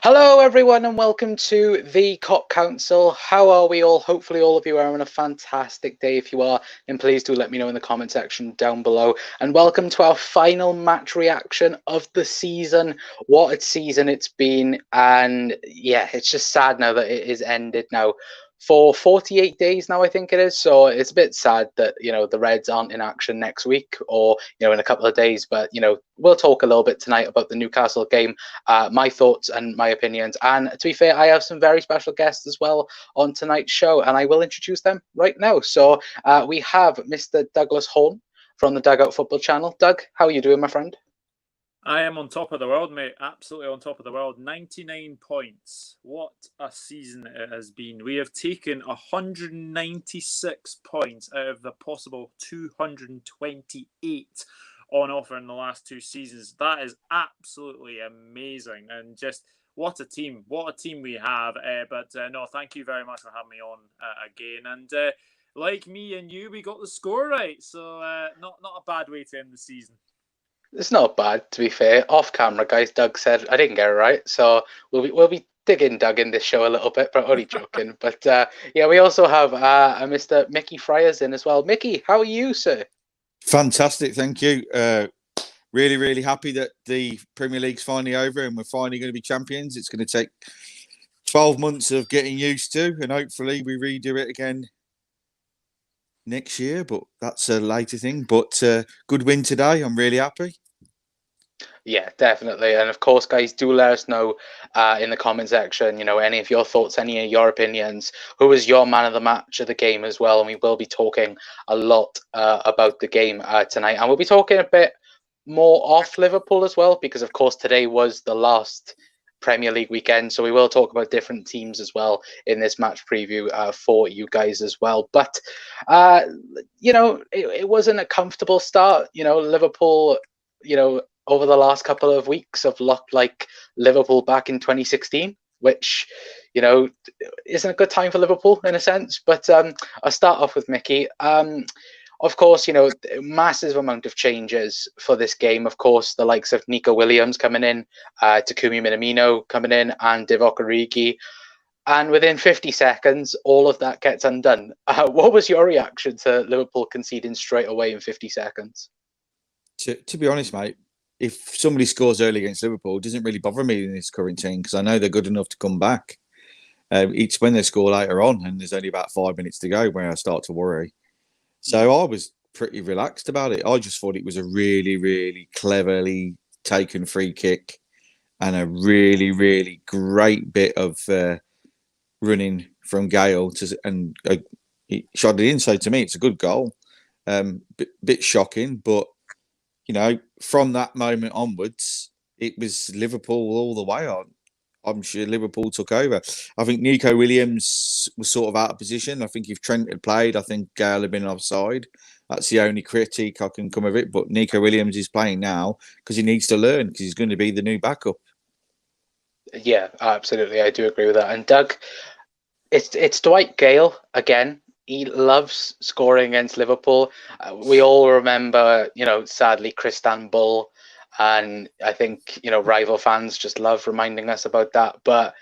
Hello, everyone, and welcome to the Cop Council. How are we all? Hopefully, all of you are having a fantastic day. If you are, then please do let me know in the comment section down below. And welcome to our final match reaction of the season. What a season it's been. And yeah, it's just sad now that it is ended now for 48 days now, I think it is. So it's a bit sad that, the Reds aren't in action next week or, in a couple of days. But, we'll talk a little bit tonight about the Newcastle game, my thoughts and my opinions. And to be fair, I have some very special guests as well on tonight's show, and I will introduce them right now. So we have Mr. Douglas Horn from the Dugout Football Channel. Doug, how are you doing, my friend? I am on top of the world, mate. Absolutely on top of the world. 99 points. What a season it has been. We have taken 196 points out of the possible 228 on offer in the last two seasons. That is absolutely amazing. And just what a team. What a team we have. No, thank you very much for having me on again. And like me and you, we got the score right. So not a bad way to end the season. It's not bad, to be fair. Off camera, guys, Doug said I didn't get it right, so we'll be digging Doug in this show a little bit, but only joking. But yeah, we also have Mr. Mickey Friars in as well. Mickey, how are you, sir? Fantastic, thank you. Really, really happy that the Premier League's finally over and we're finally going to be champions. It's going to take 12 months of getting used to, and hopefully we redo it again next year, but that's a later thing. But good win today. I'm really happy. Yeah, definitely. And of course, guys, do let us know in the comment section, any of your thoughts, any of your opinions. Who was your man of the match of the game as well? And we will be talking a lot about the game tonight. And we'll be talking a bit more off Liverpool as well, because of course today was the last Premier League weekend, so we will talk about different teams as well in this match preview for you guys as well. But it wasn't a comfortable start. Liverpool, over the last couple of weeks have looked like Liverpool back in 2016, which isn't a good time for Liverpool in a sense. But I'll start off with Mickey. Of course, massive amount of changes for this game. Of course, the likes of Nico Williams coming in, Takumi Minamino coming in, and Divock Origi. And within 50 seconds, all of that gets undone. What was your reaction to Liverpool conceding straight away in 50 seconds? To be honest, mate, if somebody scores early against Liverpool, it doesn't really bother me in this current team because I know they're good enough to come back. It's when they score later on and there's only about 5 minutes to go when I start to worry. So I was pretty relaxed about it. I just thought it was a really, really cleverly taken free kick and a really, really great bit of running from Gale and he shot it in. So to me, it's a good goal. Bit shocking, but from that moment onwards, it was Liverpool all the way on. I'm sure Liverpool took over. I think Nico Williams was sort of out of position. I think if Trent had played, I think Gale had been offside. That's the only critique I can come of it. But Nico Williams is playing now because he needs to learn because he's going to be the new backup. Yeah, absolutely. I do agree with that. And Doug, it's Dwight Gale again. He loves scoring against Liverpool. We all remember, sadly, Istanbul. And I think, rival fans just love reminding us about that. But,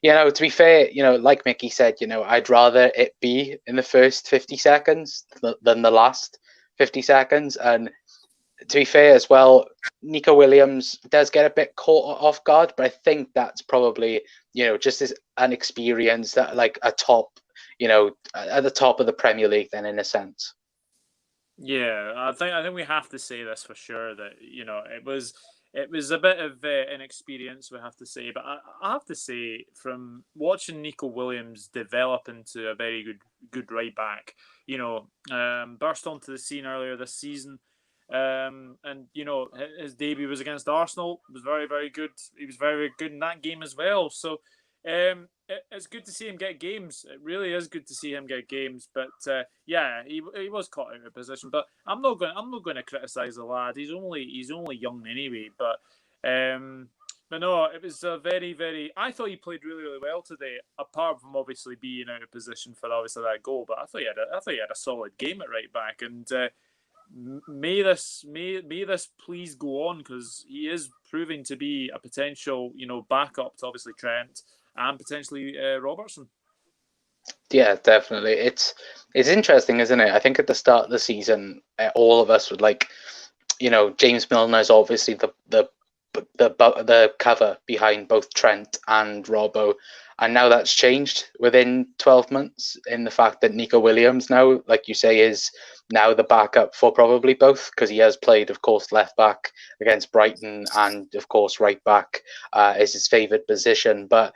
to be fair, like Mickey said, I'd rather it be in the first 50 seconds than the last 50 seconds. And to be fair as well, Nico Williams does get a bit caught off guard, but I think that's probably, just as an experience that like a top, at the top of the Premier League then in a sense. Yeah, I think we have to say this for sure that it was a bit of an experience, we have to say, but I have to say from watching Nico Williams develop into a very good right back, burst onto the scene earlier this season, and his debut was against Arsenal. It was very, very good. He was very, very good in that game as well. So it's good to see him get games. It really is good to see him get games. But yeah, he was caught out of position. But I'm not going to criticise the lad. He's only young anyway. But no, it was a very, very. I thought he played really, really well today. Apart from obviously being out of position for obviously that goal, but I thought he had a solid game at right back. And may this please go on, because he is proving to be a potential, backup to obviously Trent and potentially Robertson. Yeah, definitely. It's interesting, isn't it? I think at the start of the season, all of us would like, James Milner is obviously the cover behind both Trent and Robbo, and now that's changed within 12 months in the fact that Nico Williams now, like you say, is now the backup for probably both, because he has played, of course, left back against Brighton, and of course right back is his favoured position. But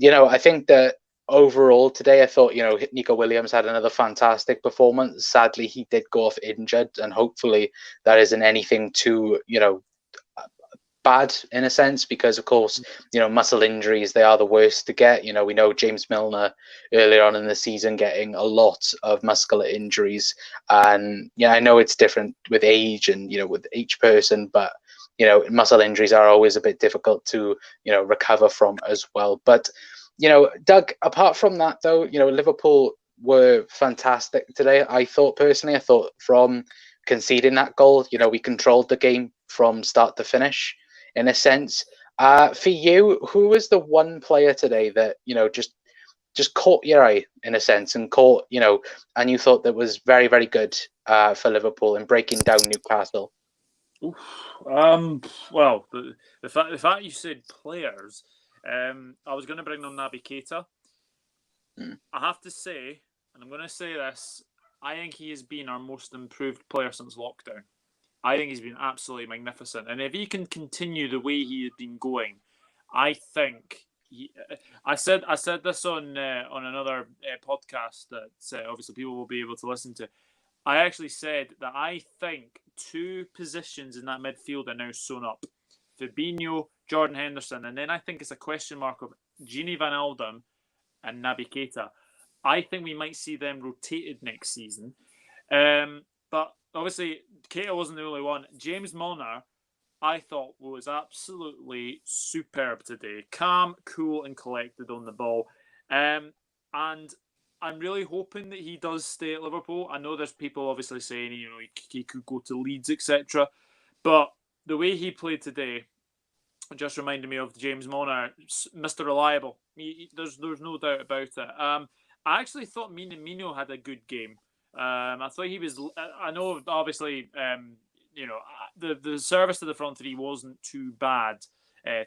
I think that overall today, I thought, Nico Williams had another fantastic performance. Sadly, he did go off injured, and hopefully that isn't anything too, bad in a sense, because of course, muscle injuries, they are the worst to get. We know James Milner earlier on in the season getting a lot of muscular injuries, and I know it's different with age and with each person, but muscle injuries are always a bit difficult to recover from as well. But Doug, apart from that though, Liverpool were fantastic today. I thought from conceding that goal, we controlled the game from start to finish in a sense. For you, who was the one player today that just caught your eye in a sense, and and you thought that was very, very good for Liverpool in breaking down Newcastle? Well, the fact you said players, I was going to bring on Naby Keita. I have to say, and I'm going to say this, I think he has been our most improved player since lockdown. I think he's been absolutely magnificent, and if he can continue the way he has been going, I think I said this on another podcast that obviously people will be able to listen to. I actually said that I think two positions in that midfield are now sewn up: Fabinho, Jordan Henderson, and then I think it's a question mark of Gini Van Aldum and Naby Keita. I think we might see them rotated next season, but obviously, Keita wasn't the only one. James Milner, I thought, was absolutely superb today. Calm, cool, and collected on the ball. And I'm really hoping that he does stay at Liverpool. I know there's people obviously saying, he could go to Leeds, etc. But the way he played today just reminded me of James Milner, Mr. Reliable. There's no doubt about it. I actually thought Minamino had a good game. I thought he was. I know, obviously, the service to the front three wasn't too bad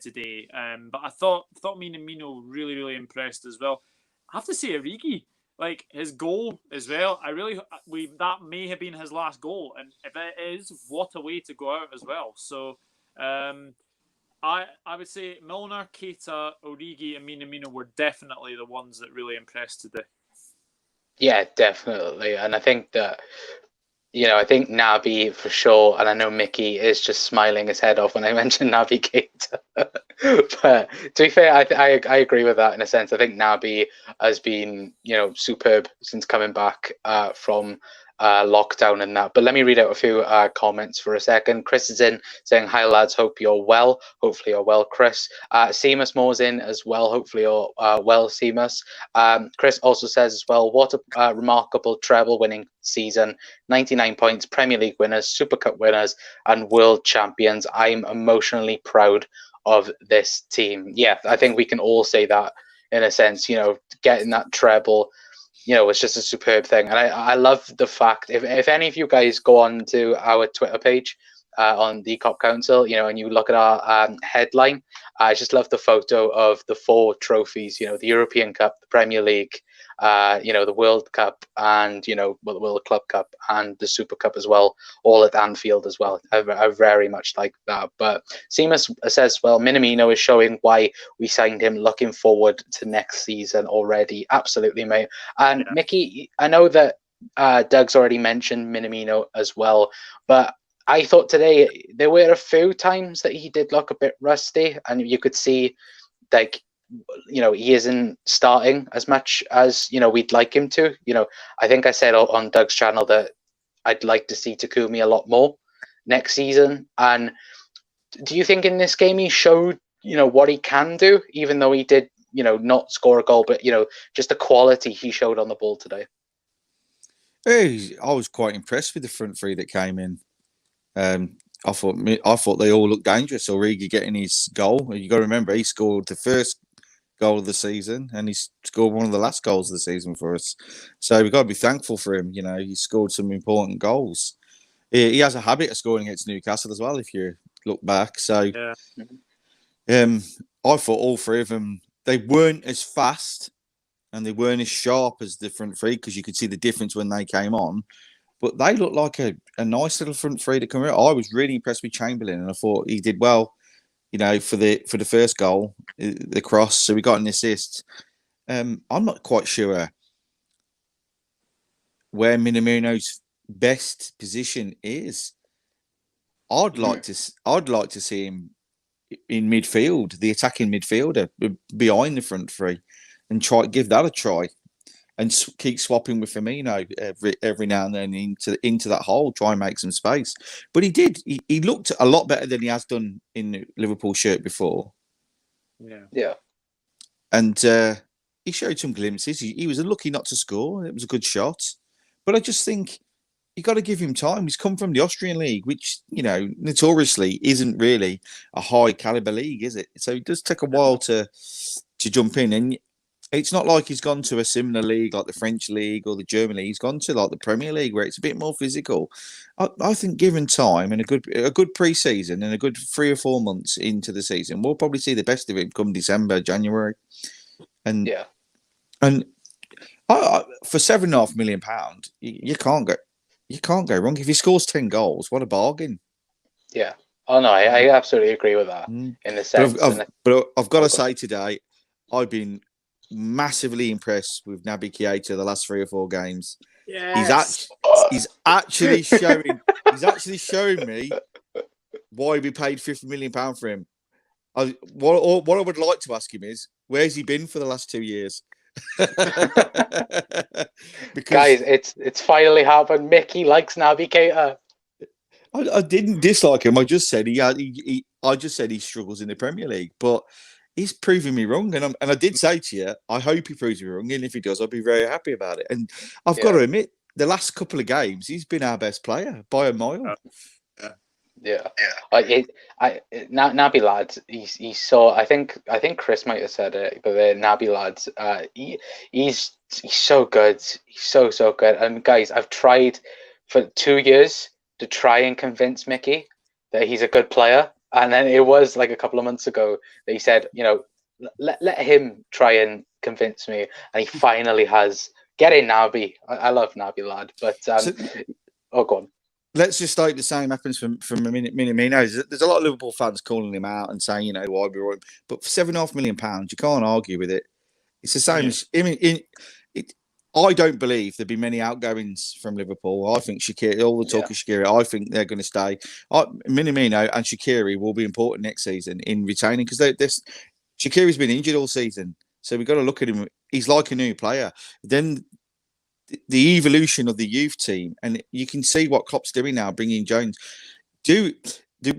today. But I thought Minamino really, really impressed as well. I have to say, Origi, like his goal as well. That may have been his last goal, and if it is, what a way to go out as well. So, I would say Milner, Keita, Origi, and Minamino were definitely the ones that really impressed today. Yeah, definitely. And I think that, I think Naby for sure, and I know Mickey is just smiling his head off when I mention Naby Keita. But to be fair, I agree with that in a sense. I think Naby has been, superb since coming back from lockdown and that. But let me read out a few comments for a second. Chris is in saying, "Hi lads, hope you're well." Hopefully you're well, Chris. Seamus Moore's in as well. Hopefully you're well, Seamus. Chris also says as well, "What a remarkable treble winning season. 99 points, Premier League winners, Super Cup winners, and world champions. I'm emotionally proud of this team." Yeah, I think we can all say that in a sense, getting that treble, it's just a superb thing. And I love the fact, if any of you guys go on to our Twitter page on the Cop Council, and you look at our headline, I just love the photo of the 4 trophies, the European Cup, the Premier League, the World Cup, and, the World Club Cup and the Super Cup as well, all at Anfield as well. I very much like that. But Seamus says, well, Minamino is showing why we signed him. Looking forward to next season already. Absolutely, mate. And yeah. Mickey, I know that Doug's already mentioned Minamino as well, but I thought today there were a few times that he did look a bit rusty, and you could see, like, he isn't starting as much as, we'd like him to. I think I said on Doug's channel that I'd like to see Takumi a lot more next season. And do you think in this game he showed, what he can do, even though he did, not score a goal, but, just the quality he showed on the ball today? I was quite impressed with the front three that came in. I thought they all looked dangerous. Origi getting his goal. You got to remember he scored the first goal of the season, and he scored one of the last goals of the season for us. So we've got to be thankful for him. You know, he scored some important goals. He has a habit of scoring against Newcastle as well, if you look back. So, Yeah. I thought all three of them, they weren't as fast and they weren't as sharp as the front three because you could see the difference when they came on. But they looked like a nice little front three to come out. I was really impressed with Chamberlain, and I thought he did well. You know, for the first goal, the cross. So we got an assist. I'm not quite sure where Minamino's best position is. I'd like to see him in midfield, the attacking midfielder behind the front three, and give that a try, and keep swapping with Firmino every now and then into that hole, try and make some space. But he did. He looked a lot better than he has done in the Liverpool shirt before. Yeah. And he showed some glimpses. He was unlucky not to score. It was a good shot. But I just think you got to give him time. He's come from the Austrian league, which, you know, notoriously isn't really a high caliber league, is it? So it does take a while to jump in. And it's not like he's gone to a similar league like the French league or the German league. He's gone to like the Premier League where it's a bit more physical. I think given time and a good pre-season and a good 3 or 4 months into the season, we'll probably see the best of him come December, January. And for £7.5 million, you can't go wrong. If he scores 10 goals, what a bargain. Yeah. Oh no, I absolutely agree with that in the sense. But I've got to say today, I've been massively impressed with Naby Keita the last 3 or 4 games. Yes. He's actually showing me why we paid £50 million for him. What I would like to ask him is, where's he been for the last 2 years? Guys, it's finally happened. Mickey likes Naby Keita. I didn't dislike him. I just said he struggles in the Premier League, but he's proving me wrong. And I did say to you, I hope he proves me wrong. And if he does, I'll be very happy about it. And I've got to admit, the last couple of games, he's been our best player by a mile. Naby lads, he's so. I think Chris might have said it, but the Naby lads, he's so good. He's so good. And guys, I've tried for 2 years to try and convince Mickey that he's a good player, and then it was like a couple of months ago that he said, you know, let him try and convince me, and he finally has. Get in, Naby. I love Naby lad, but go on. Let's just hope the same happens from Minamino. There's a lot of Liverpool fans calling him out and saying, you know, why be right? But for £7.5 million, you can't argue with it. It's the same as I don't believe there'll be many outgoings from Liverpool. I think Shaqiri, all the talk of Shaqiri, I think they're going to stay. Minamino and Shaqiri will be important next season in retaining because Shaqiri's been injured all season. So we've got to look at him. He's like a new player. Then the evolution of the youth team, and you can see what Klopp's doing now, bringing Jones. We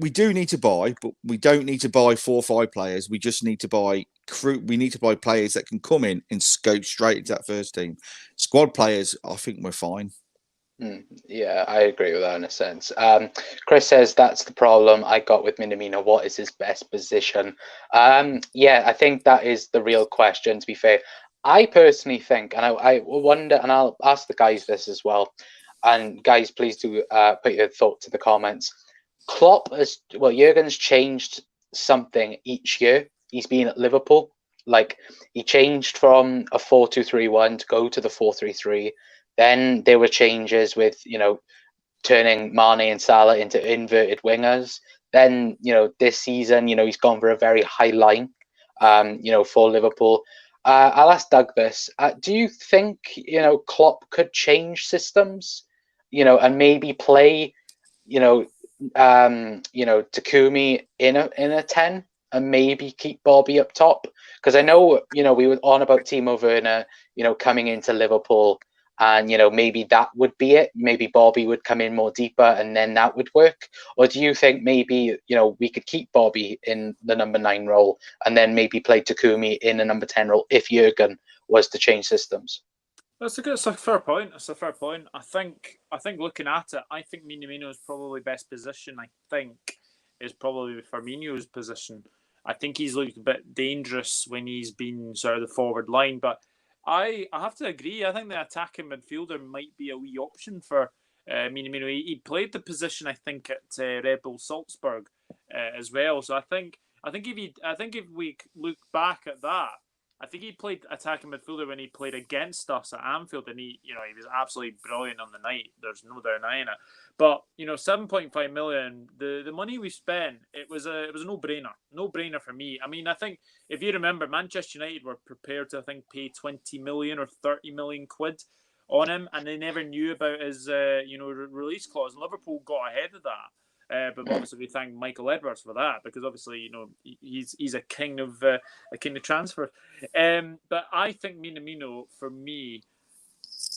do need to buy, but we don't need to buy 4 or 5 players. We just need to buy we need to buy players that can come in and go straight into that first team. Squad players, I think we're fine. Yeah, I agree with that in a sense. Chris says that's the problem I got with Minamino. What is his best position? Yeah, I think that is the real question, to be fair. I personally think, and I wonder, and I'll ask the guys this as well, and guys, please do put your thought to the comments. Jurgen's changed something each year he's been at Liverpool. Like, he changed from a 4-2-3-1 to go to the 4-3-3. Then there were changes with, you know, turning Mane and Salah into inverted wingers. Then, you know, this season, you know, he's gone for a very high line, you know, for Liverpool. I'll ask Doug this. Do you think, you know, Klopp could change systems, you know, and maybe play, Takumi in a 10 and maybe keep Bobby up top? Because I know, you know, we were on about Timo Werner, you know, coming into Liverpool. And, you know, maybe that would be it. Maybe Bobby would come in more deeper and then that would work. Or do you think maybe, you know, we could keep Bobby in the number 9 role and then maybe play Takumi in a number 10 role if Jurgen was to change systems? That's a fair point. That's a fair point. I think looking at it, I think Minamino's probably best position. I think is probably Firmino's position. I think he's looked a bit dangerous when he's been sort of the forward line, but I have to agree. I think the attacking midfielder might be a wee option for Minamino. He played the position I think at Red Bull Salzburg as well. So I think if we look back at that, I think he played attacking midfielder when he played against us at Anfield, and he was absolutely brilliant on the night. There's no denying it. But 7.5 million, the money we spent, it was a no brainer for me. I mean, I think if you remember, Manchester United were prepared to pay 20 million or 30 million quid on him, and they never knew about his release clause. And Liverpool got ahead of that. But obviously, we thank Michael Edwards for that, because obviously, he's a king of transfer. But I think Minamino, for me,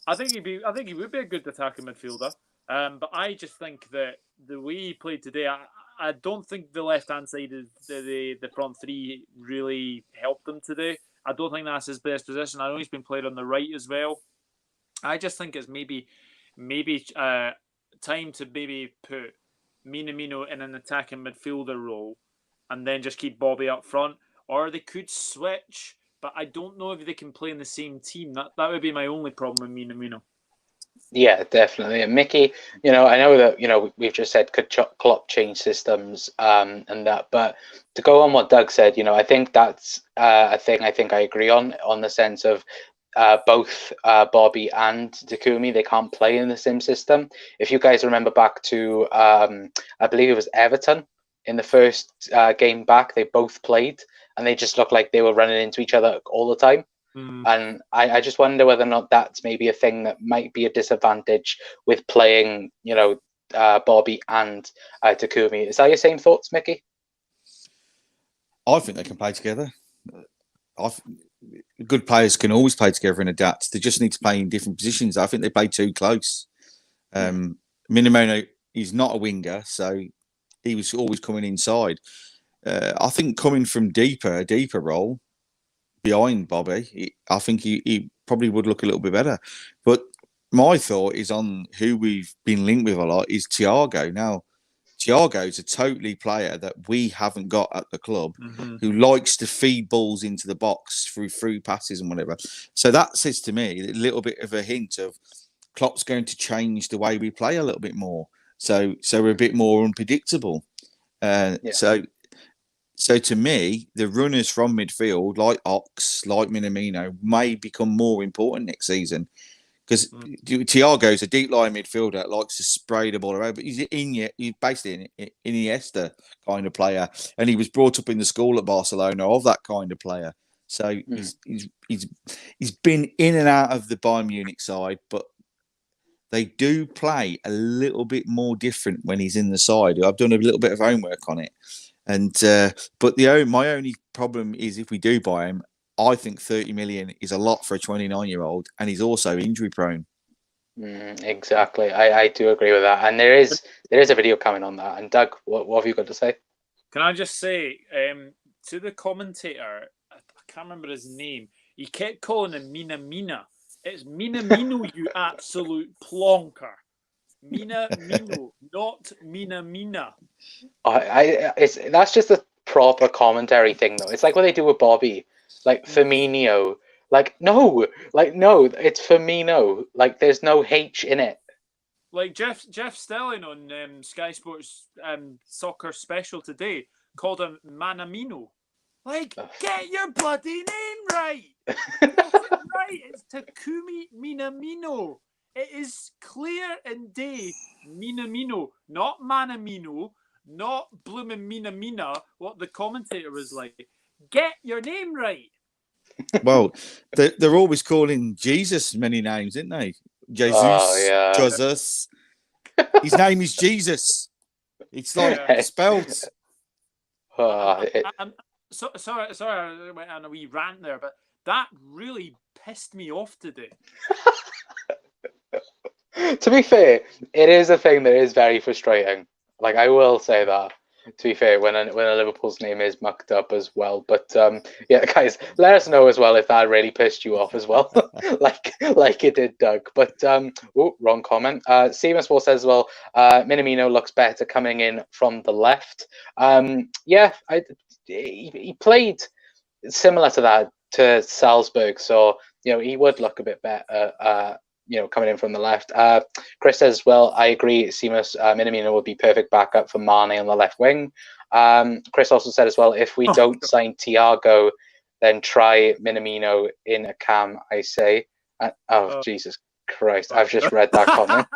I think he would be a good attacking midfielder. But I just think that the way he played today, I don't think the left hand side of the front three really helped him today. I don't think that's his best position. I know he's been played on the right as well. I just think it's maybe time to maybe put Minamino in an attacking midfielder role, and then just keep Bobby up front, or they could switch. But I don't know if they can play in the same team. That would be my only problem with Minamino. Yeah, definitely. And Mickey, I know that we've just said could Klopp change systems and that, but to go on what Doug said, I think that's a thing. I think I agree on the sense of both Bobby and Takumi, they can't play in the same system. If you guys remember back to, I believe it was Everton in the first game back, they both played and they just looked like they were running into each other all the time. And I just wonder whether or not that's maybe a thing that might be a disadvantage with playing, Bobby and Takumi. Is that your same thoughts, Mickey? I think they can play together. Good players can always play together and adapt. They just need to play in different positions. I think they play too close. Minamino is not a winger, so he was always coming inside. I think coming from a deeper role behind Bobby, I think he probably would look a little bit better. But my thought is on who we've been linked with a lot is Thiago. Now, Thiago's a totally player that we haven't got at the club, who likes to feed balls into the box through passes and whatever. So that says to me a little bit of a hint of Klopp's going to change the way we play a little bit more. So we're a bit more unpredictable. So to me, the runners from midfield, like Ox, like Minamino, may become more important next season. Because Thiago's a deep line midfielder that likes to spray the ball around, but he's basically an Iniesta kind of player, and he was brought up in the school at Barcelona of that kind of player. So he's been in and out of the Bayern Munich side, but they do play a little bit more different when he's in the side. I've done a little bit of homework on it, and but my only problem is if we do buy him, I think 30 million is a lot for a 29-year-old, and he's also injury prone. Exactly, I do agree with that, and there is a video coming on that. And Doug, what have you got to say? Can I just say to the commentator, I can't remember his name. He kept calling him Mina. It's Minamino, you absolute plonker. Minamino, not Mina. That's just a proper commentary thing, though. It's like what they do with Bobby. Like Firmino, no, it's Firmino. Like there's no H in it. Like Jeff Stelling on Sky Sports soccer special today called him Manamino. Like, get your bloody name right. Right, it's Takumi Minamino. It is clear and day Minamino, not Manamino, not blooming Mina. What the commentator was like. Get your name right. Well, they're always calling Jesus many names, aren't they? Jesus. His name is Jesus. It's like spelled. Sorry, I went on a wee rant there, but that really pissed me off today. To be fair, it is a thing that is very frustrating. Like, I will say that. To be fair, when a Liverpool's name is mucked up as well. But yeah, guys, let us know as well if that really pissed you off as well, like it did Doug. But wrong comment. Seamus Wall says as well, Minamino looks better coming in from the left. Yeah, he played similar to that to Salzburg, so he would look a bit better. Coming in from the left. Chris says, well, I agree, Seamus, Minamino would be perfect backup for Mane on the left wing. Chris also said as well, if we don't sign Thiago, then try Minamino in a cam, I say. Jesus Christ, I've just read that comment.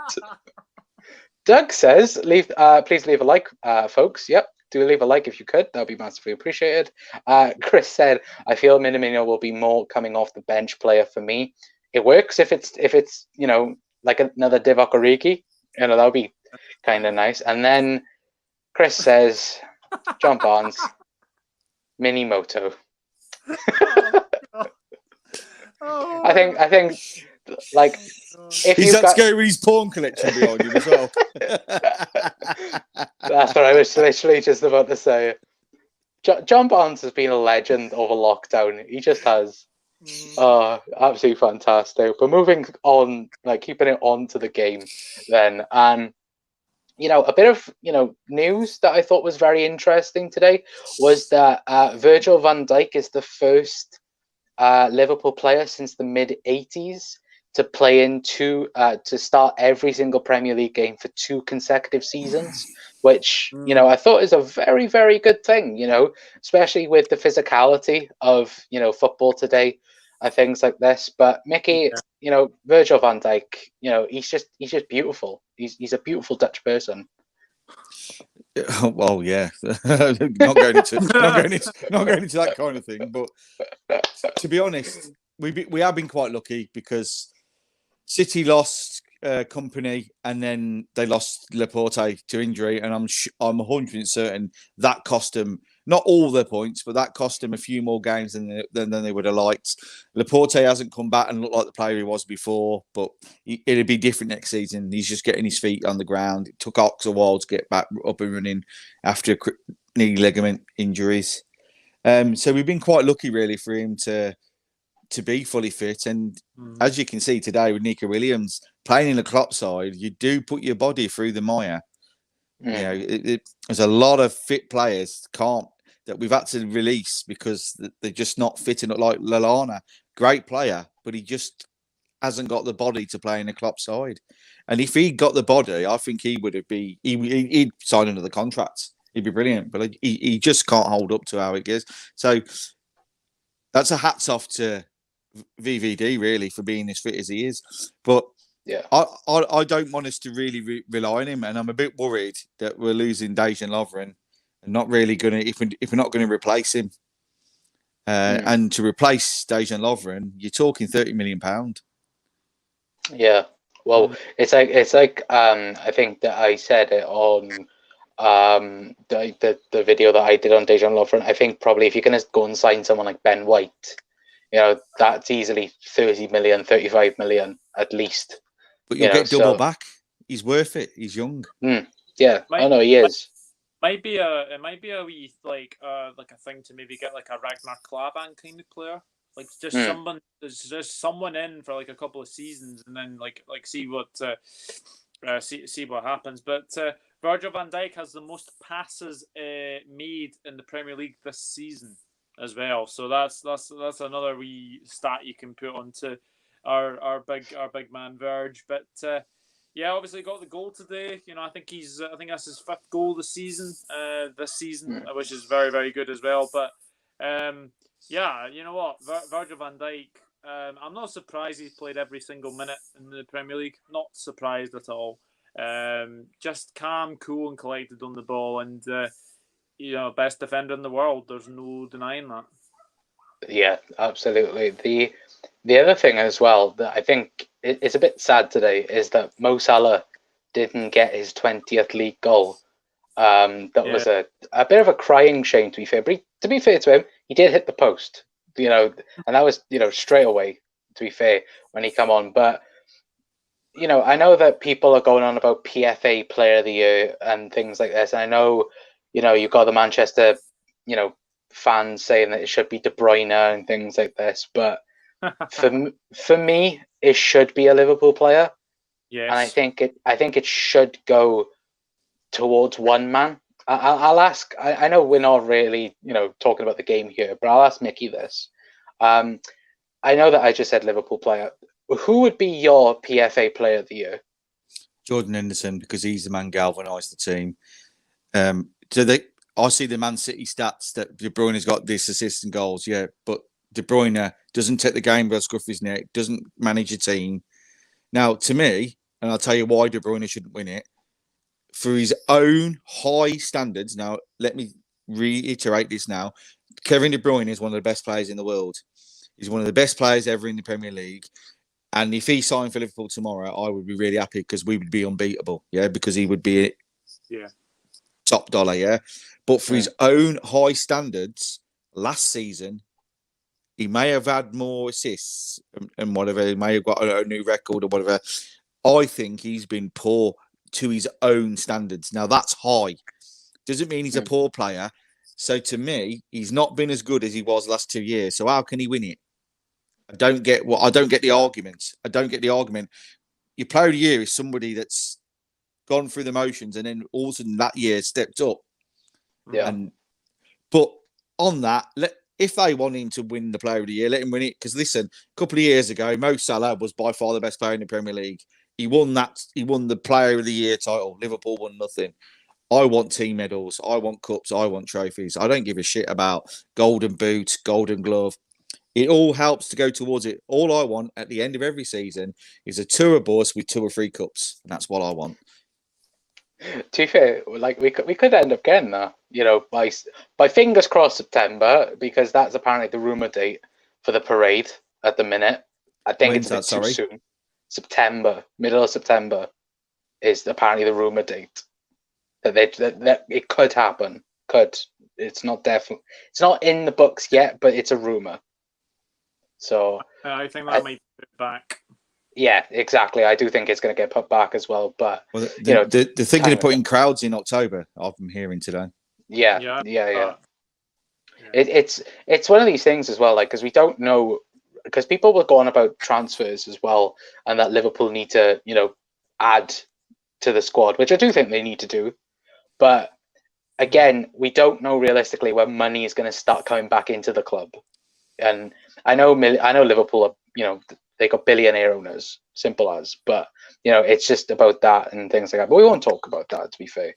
Doug says, please leave a like, folks. Yep. Do leave a like if you could. That would be massively appreciated. Chris said, I feel Minamino will be more coming off the bench player for me. It works if it's like another Divock Origi, that would be kind of nice. And then Chris says, John Barnes, Mini Moto. I think like if he's got to go with his porn collection behind him as well. That's what I was literally just about to say. John Barnes has been a legend over lockdown. He just has. Absolutely fantastic. But moving on, keeping it on to the game then, and a bit of news that I thought was very interesting today was that Virgil van Dijk is the first Liverpool player since the mid-80s to play to start every single Premier League game for 2 consecutive seasons, which I thought is a very, very good thing, especially with the physicality of football today and things like this. But Mickey, Virgil van Dijk, he's just beautiful. He's a beautiful Dutch person. Well, yeah, not going into that kind of thing. But to be honest, we have been quite lucky because City lost Company and then they lost Laporte to injury, and I'm 100% certain that cost them not all their points, but that cost them a few more games than they would have liked. Laporte hasn't come back and looked like the player he was before, but it'll be different next season. He's just getting his feet on the ground. It took Ox a while to get back up and running after knee ligament injuries. So we've been quite lucky, really, for him to be fully fit. And as you can see today with Nico Williams playing in the Klopp side, you do put your body through the mire. There's a lot of fit players that we've had to release because they're just not fitting up, like Lallana. Great player, but he just hasn't got the body to play in the Klopp side. And if he got the body, I think he'd sign another contract. He'd be brilliant, but he just can't hold up to how it goes. So that's a hats off to VVD, really, for being as fit as he is. But yeah, I don't want us to really rely on him, and I'm a bit worried that we're losing Dejan Lovren and not really going to, if we're not going to replace him. And to replace Dejan Lovren, you're talking £30 million. Yeah, well, it's like I think that I said it on the video that I did on Dejan Lovren. I think probably if you're going to go and sign someone like Ben White, that's easily 30 million, 35 million at least. But you'll get double back. He's worth it. He's young. Yeah, I know he is. It might be a wee like a thing to maybe get like a Ragnar Klavan kind of player, like just someone in for like a couple of seasons and then like see what happens. But Virgil van Dijk has the most passes made in the Premier League this season as well. So that's another wee stat you can put onto our big man Virg. But yeah, obviously got the goal today. I think that's his 5th goal this season, which is very, very good as well. But yeah, you know what, Virgil van Dijk, I'm not surprised he's played every single minute in the Premier League. Not surprised at all. Just calm, cool, and collected on the ball, and best defender in the world. There's no denying that. Yeah, absolutely. The other thing as well that I think it's a bit sad today is that Mo Salah didn't get his 20th league goal. That was a bit of a crying shame, to be fair. But to be fair to him, he did hit the post, and that was, straight away, to be fair, when he come on. But, I know that people are going on about PFA Player of the Year and things like this. And I know, you've got the Manchester, fans saying that it should be De Bruyne and things like this. But for me, it should be a Liverpool player. Yes. And I think it should go towards one man. I'll ask. I know we're not really, talking about the game here, but I'll ask Mickey this. I know that I just said Liverpool player. Who would be your PFA player of the year? Jordan Henderson, because he's the man galvanised the team. I see the Man City stats that De Bruyne's got this assists and goals, yeah, but De Bruyne doesn't take the game by the scruff of his neck, doesn't manage a team. Now, to me, and I'll tell you why De Bruyne shouldn't win it, for his own high standards. Now, let me reiterate this now. Kevin De Bruyne is one of the best players in the world. He's one of the best players ever in the Premier League. And if he signed for Liverpool tomorrow, I would be really happy because we would be unbeatable, yeah, because he would be top dollar, yeah. But for his own high standards, last season, he may have had more assists and whatever. He may have got a new record or whatever. I think he's been poor to his own standards. Now, that's high. Doesn't mean he's a poor player. So, to me, he's not been as good as he was last 2 years. So, how can he win it? I don't get the argument. I don't get the argument. Your player of the year is somebody that's gone through the motions and then all of a sudden that year stepped up. Yeah. But on that, if they want him to win the player of the year, let him win it. Because listen, a couple of years ago, Mo Salah was by far the best player in the Premier League. He won the player of the year title. Liverpool won nothing. I want team medals. I want cups. I want trophies. I don't give a shit about golden boot, golden glove. It all helps to go towards it. All I want at the end of every season is a tour bus with 2 or 3 cups. And that's what I want. To be fair, like we could end up getting that, by fingers crossed September, because that's apparently the rumor date for the parade at the minute. I think it's a bit too soon. September, middle of September, is apparently the rumor date that it could happen. It's not definitely. It's not in the books yet, but it's a rumor. So I think that might put it back. Yeah, exactly. I do think it's going to get put back as well. But they're thinking of putting crowds in October. I've been hearing today. Yeah. It's one of these things as well, like, because we don't know, because people were going about transfers as well, and that Liverpool need to add to the squad, which I do think they need to do. But again, we don't know realistically when money is going to start coming back into the club. And I know Liverpool are, they got billionaire owners, simple as. But, it's just about that and things like that. But we won't talk about that, to be fair.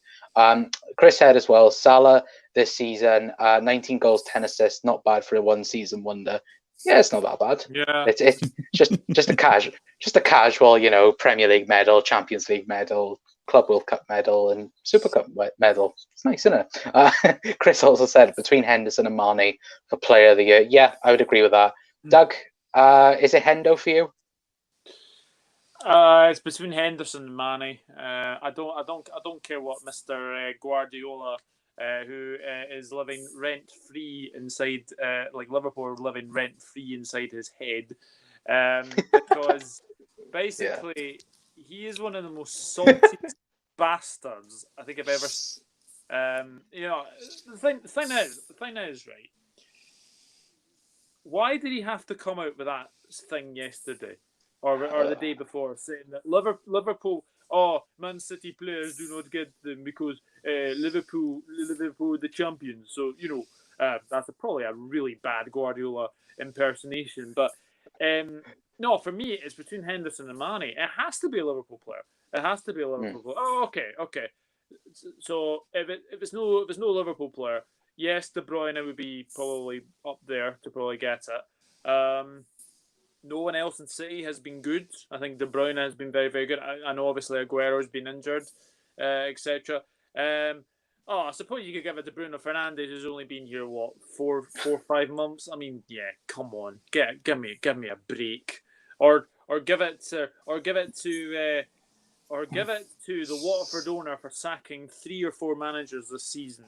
Chris said as well, Salah this season, 19 goals, 10 assists, not bad for a one-season wonder. Yeah, it's not that bad. Yeah, it's just a casual, Premier League medal, Champions League medal, Club World Cup medal, and Super Cup medal. It's nice, isn't it? Chris also said between Henderson and Mane for Player of the Year. Yeah, I would agree with that. Doug, is it Hendo for you? It's between Henderson and Mane. I don't care what Mr. Guardiola, who is living rent free inside, like Liverpool are living rent free inside his head, because basically he is one of the most salty bastards I think I've ever. The thing is, right? Why did he have to come out with that thing yesterday? Or the day before, saying that Liverpool, Man City players do not get them because Liverpool the champions. So that's probably a really bad Guardiola impersonation. But no, for me, it's between Henderson and Mane. It has to be a Liverpool player. It has to be a Liverpool player. Oh, okay. So if it's no Liverpool player, yes, De Bruyne would be probably up there to probably get it. No one else in City has been good. I think De Bruyne has been very, very good. I know obviously Aguero's been injured, etc. I suppose you could give it to Bruno Fernandes, who's only been here 4 or 5 months. I mean, yeah, come on, give me a break, or give it to the Watford owner for sacking 3 or 4 managers this season.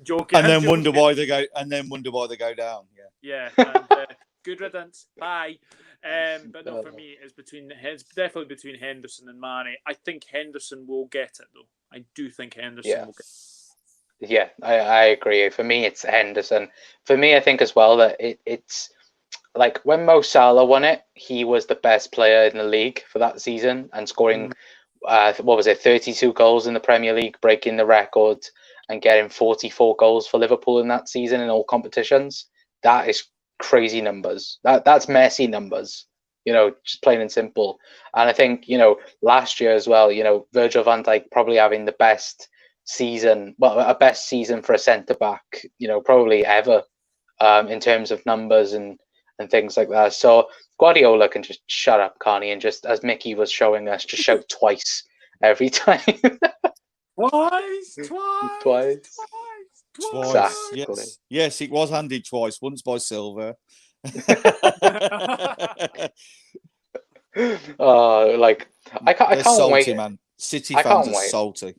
Joking, and then wonder why they go down. Yeah. And, good riddance. Bye. But no, for me, it's definitely between Henderson and Mane. I think Henderson will get it, though. I do think Henderson will get it. Yeah, I agree. For me, it's Henderson. For me, I think as well that it's like when Mo Salah won it, he was the best player in the league for that season and scoring, what was it, 32 goals in the Premier League, breaking the record and getting 44 goals for Liverpool in that season in all competitions. That is crazy numbers. That's Messi numbers, just plain and simple. And I think, last year as well, Virgil van Dijk probably having the best season, well, a best season for a centre back, probably ever, in terms of numbers and things like that. So Guardiola can just shut up, can't he? And just, as Mickey was showing us, just shout twice every time. Twice. Twice. Exactly. Yes, it was handed twice. Once by Silva. I can't salty, wait, man. City fans are salty.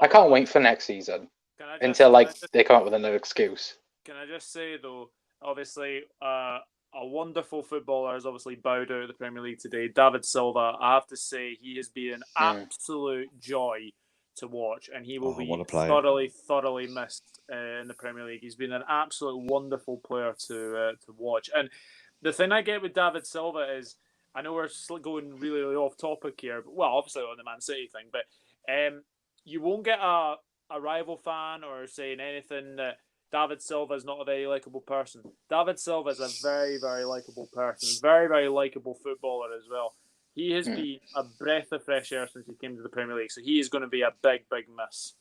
I can't wait for next season until they come up with another excuse. Can I just say though, obviously, a wonderful footballer has obviously bowed out of the Premier League today. David Silva, I have to say, he has been an absolute joy to watch, and he will be thoroughly missed in the Premier League. He's been an absolute wonderful player to watch. And the thing I get with David Silva is, I know we're going really, really off topic here, but well, obviously on the Man City thing, but you won't get a rival fan or saying anything that David Silva is not a very likable person. David Silva is a very, very likable person, very, very likable footballer as well. He has been a breath of fresh air since he came to the Premier League, so he is going to be a big, big miss.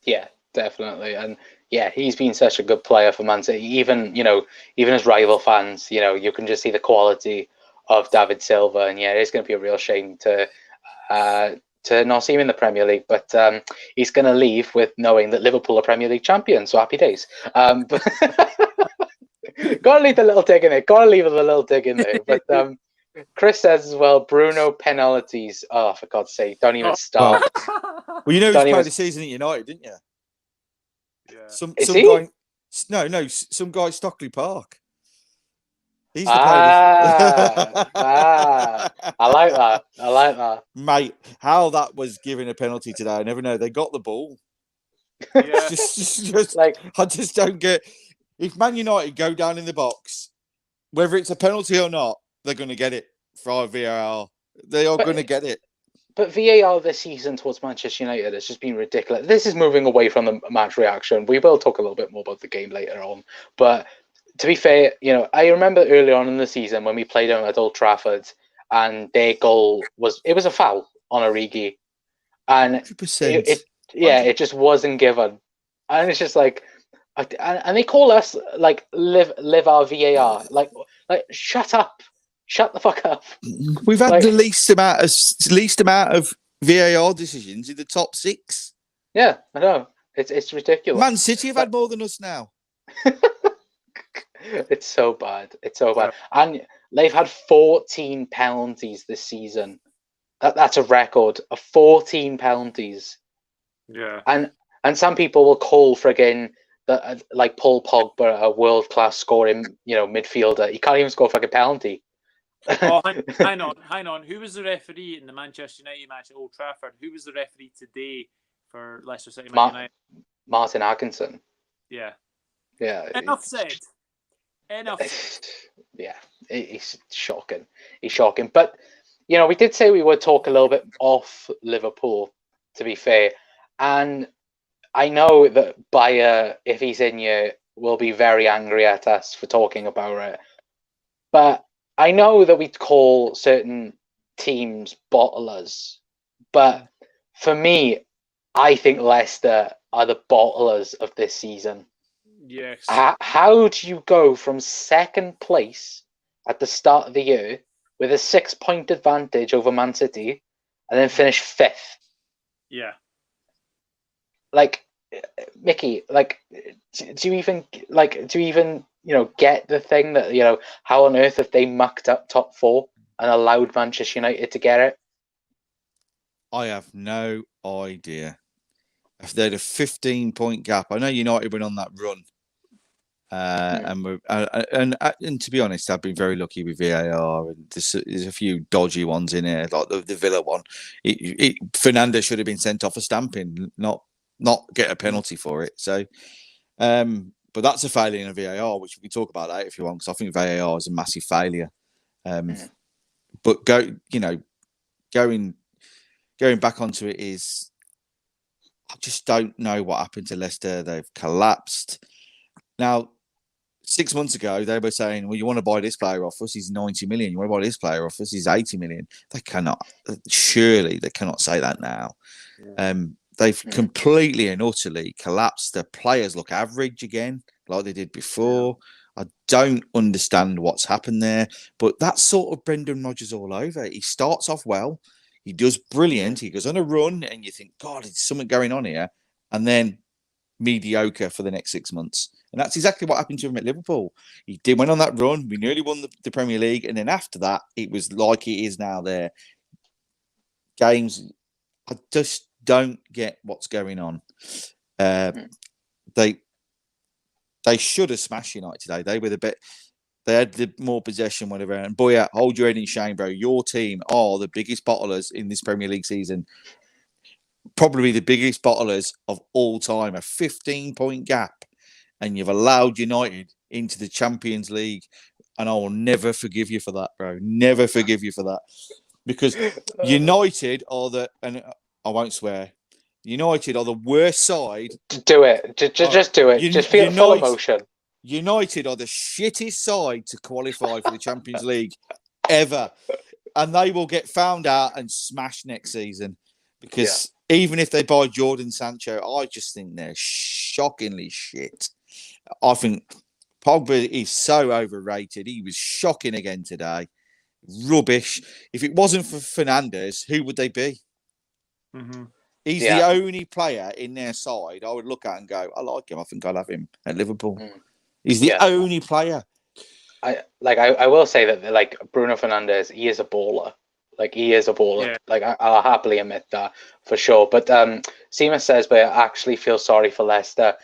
Yeah, definitely. And yeah, he's been such a good player for Man City. Even as rival fans, you can just see the quality of David Silva. And yeah, it's going to be a real shame to not see him in the Premier League, but he's going to leave with knowing that Liverpool are Premier League champions, so happy days. But gotta leave the little dig in there. But Chris says as well, Bruno penalties. Oh, for God's sake, don't even start. Well, you know he's played the season at United, didn't you? Yeah. Some guy, some guy at Stockley Park. He's the I like that. Mate, how that was giving a penalty today, I never know. They got the ball. Yeah. just like, I just don't get. If Man United go down in the box, whether it's a penalty or not, they're going to get it for VAR. They are going to get it. But VAR this season towards Manchester United has just been ridiculous. This is moving away from the match reaction. We will talk a little bit more about the game later on. But to be fair, I remember early on in the season when we played them at Old Trafford and their goal was a foul on Origi. And 100%. It just wasn't given. And it's just like, and they call us like live our VAR. Like shut up. Shut the fuck up. We've had the least amount of VAR decisions in the top 6. Yeah, I know. It's ridiculous. Man City have had more than us now. It's so bad. And they've had 14 penalties this season. That's a record of 14 penalties. Yeah. And some people will call friggin' like Paul Pogba a world-class scoring, midfielder. He can't even score a fucking penalty. Oh, hang on. Who was the referee in the Manchester United match at Old Trafford? Who was the referee today for Leicester City United? Martin Atkinson. Yeah. Yeah. Enough said. Yeah, he's shocking. But, we did say we would talk a little bit off Liverpool, to be fair. And I know that Bayer, if he's in here, will be very angry at us for talking about it. But I know that we call certain teams bottlers. But for me, I think Leicester are the bottlers of this season. Yes. How do you go from second place at the start of the year with a 6-point advantage over Man City and then finish 5th? Yeah. Like, Mickey, do you even get the thing that, how on earth have they mucked up top 4 and allowed Manchester United to get it? I have no idea. If they had a 15-point gap, I know United went on that run, and to be honest, I've been very lucky with VAR. And there's a few dodgy ones in here, like the Villa one. Fernandes should have been sent off for stamping, not not get a penalty for it. So, but that's a failure in a VAR, which we can talk about that if you want, because I think VAR is a massive failure. But going back onto it is, I just don't know what happened to Leicester. They've collapsed. Now, 6 months ago, they were saying, well, you want to buy this player off us, he's 90 million. You want to buy this player off us, he's 80 million. Surely they cannot say that now. They've completely and utterly collapsed. The players look average again, like they did before. I don't understand what's happened there, but that's sort of Brendan Rodgers all over. He starts off well. He does brilliant. He goes on a run and you think, God, there's something going on here. And then mediocre for the next 6 months. And that's exactly what happened to him at Liverpool. He went on that run. We nearly won the Premier League. And then after that, it was like it is now there. Games, I just don't get what's going on. They should have smashed United today. They were they had the more possession, whatever. And boy, hold your head in shame, bro. Your team are the biggest bottlers in this Premier League season. Probably the biggest bottlers of all time. A 15-point gap. And you've allowed United into the Champions League. And I will never forgive you for that, bro. Never forgive you for that. Because United are and I won't swear, United are the worst side. Do it. Just do it. Just feel full emotion. United are the shittest side to qualify for the Champions League ever. And they will get found out and smashed next season. Because even if they buy Jordan Sancho, I just think they're shockingly shit. I think Pogba is so overrated. He was shocking again today. Rubbish. If it wasn't for Fernandes, who would they be? He's the only player in their side I would look at and go, I like him. I think I'll have him at Liverpool. He's the only player. I will say that, like, Bruno Fernandes, he is a baller. Like, he is a baller. Yeah. Like, I'll happily admit that for sure. But Seamus says, but I actually feel sorry for Leicester.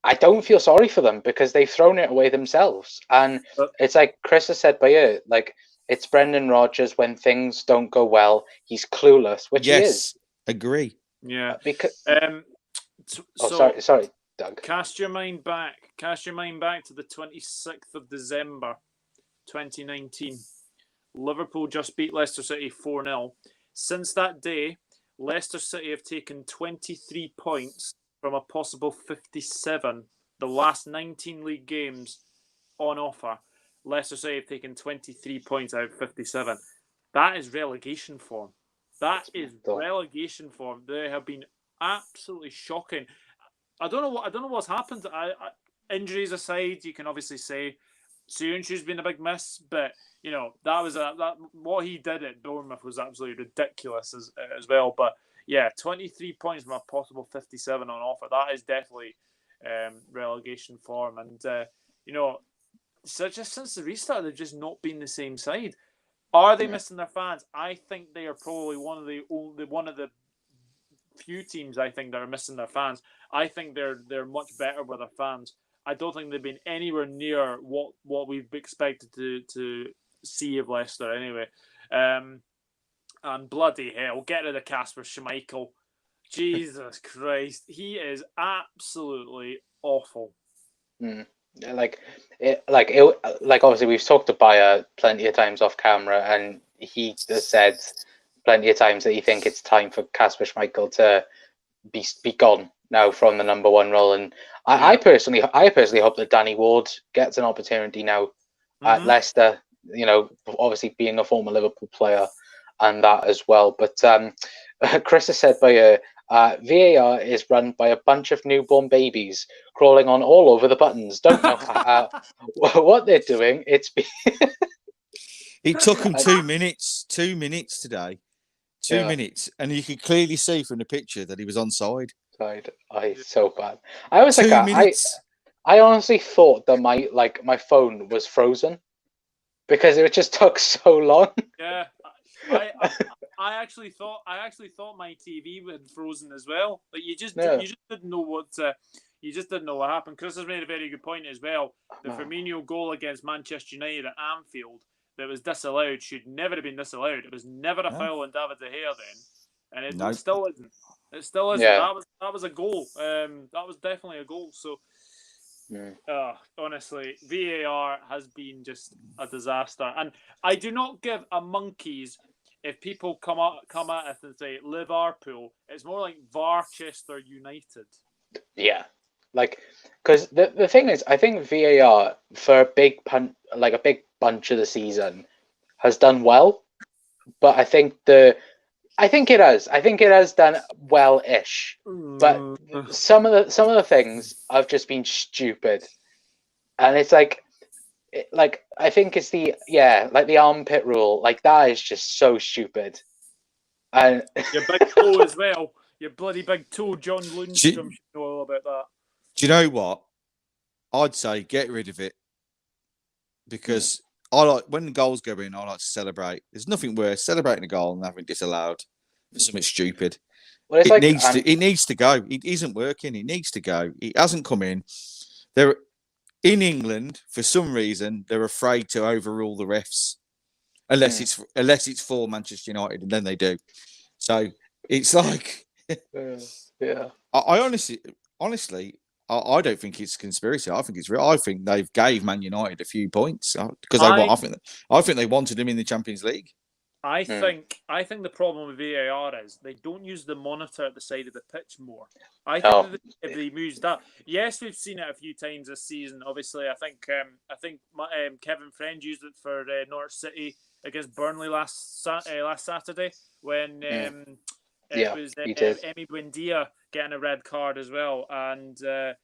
I don't feel sorry for them because they've thrown it away themselves. And it's like Chris has said by you, like, it's Brendan Rodgers. When things don't go well, he's clueless, which he is. Agree. Yeah. Because sorry, Doug. Cast your mind back to the 26th of December, 2019. Liverpool just beat Leicester City 4-0. Since that day, Leicester City have taken 23 points from a possible 57. The last 19 league games on offer, Leicester City have taken 23 points out of 57. That is relegation form. That is relegation form. They have been absolutely shocking. I don't know what's happened. Injuries aside, you can obviously say Soyuncu's been a big miss, but you know that what he did at Bournemouth was absolutely ridiculous as well. But yeah, 23 points from a possible 57 on offer. That is definitely relegation form, and so just since the restart, they've just not been the same side. Are they missing their fans? I think they are probably one of the few teams I think that are missing their fans. I think they're much better with their fans. I don't think they've been anywhere near what we've expected to see of Leicester anyway. And bloody hell, get rid of Kasper Schmeichel. Jesus Christ, he is absolutely awful. Obviously we've talked to Bayer plenty of times off camera, and he has said plenty of times that he think it's time for Kasper Schmeichel to be gone now from the number one role. And I personally hope that Danny Ward gets an opportunity now at Leicester. You know, obviously being a former Liverpool player and that as well. But Chris has said by VAR is run by a bunch of newborn babies crawling on all over the buttons. Don't know what they're doing. It took them 2 minutes. 2 minutes today. 2 minutes, and you could clearly see from the picture that he was onside. So bad. I was 2 minutes. I honestly thought that my phone was frozen because it just took so long. Yeah, I actually thought my TV had frozen as well. Like you just didn't know what happened. Chris has made a very good point as well. The Firmino goal against Manchester United at Anfield that was disallowed should never have been disallowed. It was never a foul on David De Gea then, and it still isn't. It still isn't. Yeah. That was a goal. That was definitely a goal. So, honestly, VAR has been just a disaster, and I do not give a monkey's if people come at us and say Liverpool. It's more like Varchester United. Yeah. Like, because the thing is, I think VAR for a big a big bunch of the season has done well, but I think it has done well-ish. But some of the things have just been stupid, and it's like I think it's the armpit rule, like that is just so stupid. And your big toe as well, your bloody big toe, John Lundstrom should know all about that. Do you know what? I'd say get rid of it, because I like when the goals go in. I like to celebrate. There's nothing worse celebrating a goal and having disallowed for something stupid. Well, it needs to go. It isn't working. It needs to go. It hasn't come in. They're in England for some reason. They're afraid to overrule the refs unless it's for Manchester United, and then they do. So it's like, yeah. I honestly. I don't think it's a conspiracy. I think it's real. I think they've gave Man United a few points because I think they wanted them in the Champions League. I think the problem with VAR is they don't use the monitor at the side of the pitch more. I think if they used that, yes, we've seen it a few times this season. Obviously, I think Kevin Friend used it for Norwich City against Burnley last Saturday when it was Emi Buendia getting a red card as well, and that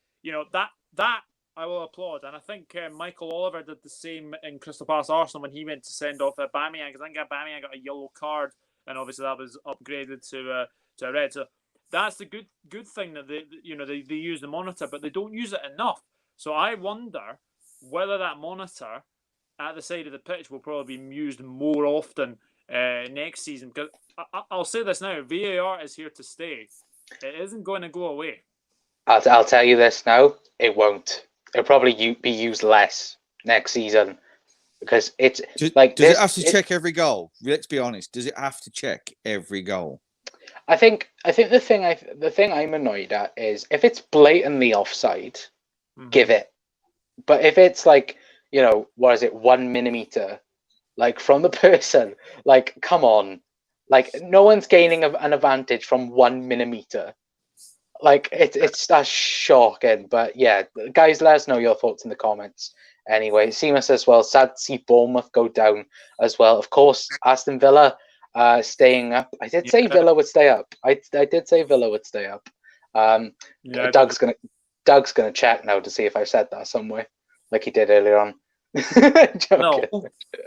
I will applaud. And I think Michael Oliver did the same in Crystal Palace Arsenal when he went to send off Aubameyang, because I think Aubameyang got a yellow card, and obviously that was upgraded to a red. So that's the good thing that they use the monitor, but they don't use it enough. So I wonder whether that monitor at the side of the pitch will probably be used more often next season, because I'll say this now: VAR is here to stay. It isn't going to go away. I'll tell you this now: it won't. It'll probably be used less next season, because it's does it have to check every goal? Let's be honest. Does it have to check every goal? I think the thing I'm annoyed at is if it's blatantly offside, give it. But if it's like, what is it, 1 millimeter, like from the person, like come on, like no one's gaining an advantage from 1 millimeter. Like that's shocking. But yeah, guys, let us know your thoughts in the comments. Anyway, Seamus as well. Sad to see Bournemouth go down as well. Of course, Aston Villa staying up. I did say Villa would stay up. I did say Villa would stay up. Doug's gonna check now to see if I said that somewhere, like he did earlier on.